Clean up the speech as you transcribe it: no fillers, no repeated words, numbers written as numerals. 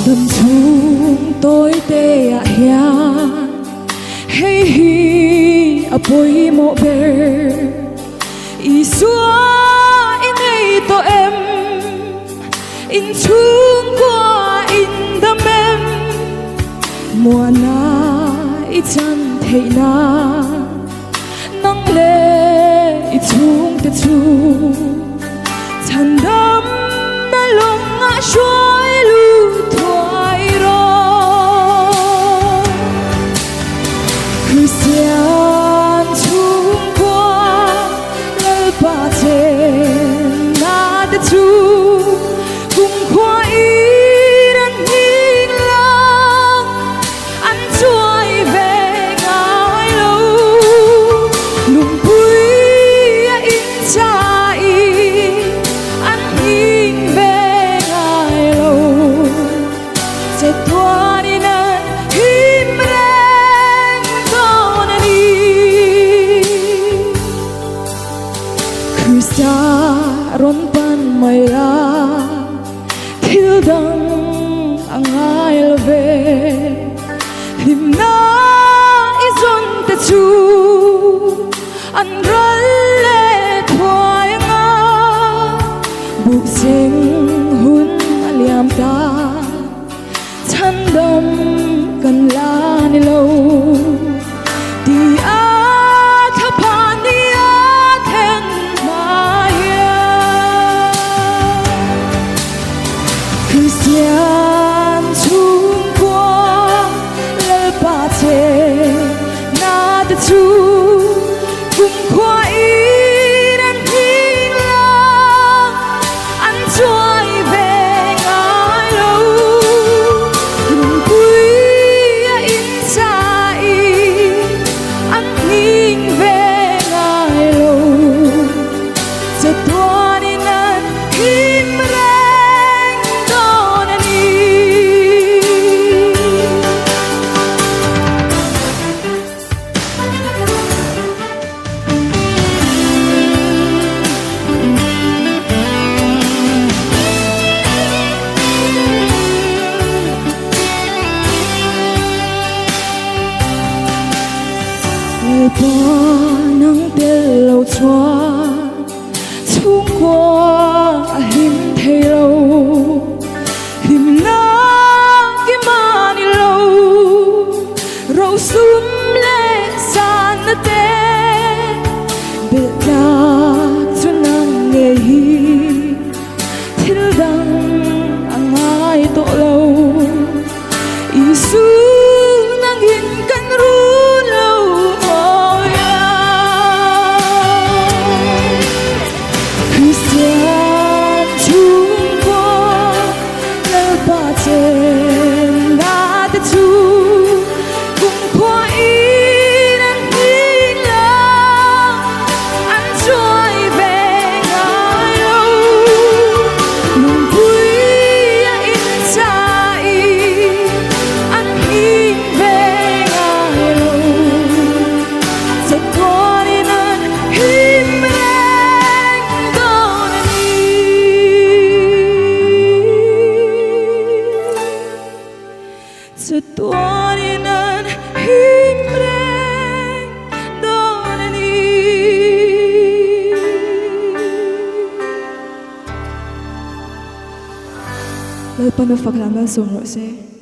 đầm chung tôi tê à hian hey hi a bôi mộ bê i xua in đây to em in Chhungkua in đam em mùa na i chan thei na nang le i chung te chu chan đam na long ngã xuôi lu thoại rồi Kristian Chhungkua lal ba chen na te chu cùng khoa y đang nhìn lòng anh trôi về ngài lâu lùng bụi in trái anh nhìn về ngài lâu sẽ thoa đi nơi him reng con đi Kristian ron pan mai la Thil dang ang ai về him na izon te chu an ral le thoai nga buk sing hun aliam ta chan dam kan la ni lo ti a thapa ni a then ma ya Kristian Chhungkua lal ba che na te chu cùng khoa y đang nhìn lòng anh trôi về ngài lâu lùng bụi in trái anh nhìn về ngài lâu sẽ thoa đi nơi him reng con đi Ba nắng tel lâu choa Chhungkua him thei lâu him na ki mani lâu rau sum le san na te be ta chu nang nge hi thil dang angai to lâu isu nang hin kan ru lâu Kristian Chhungkua lal ba chen na te chu cùng khoa y đang nhìn lòng anh trôi về ngài lâu lùng bụi in trái anh nhìn về ngài lâu sẽ thoa đi nơi him reng con đi sẽ thoa đi nơi him reng con đi lal pan phak lam song ro se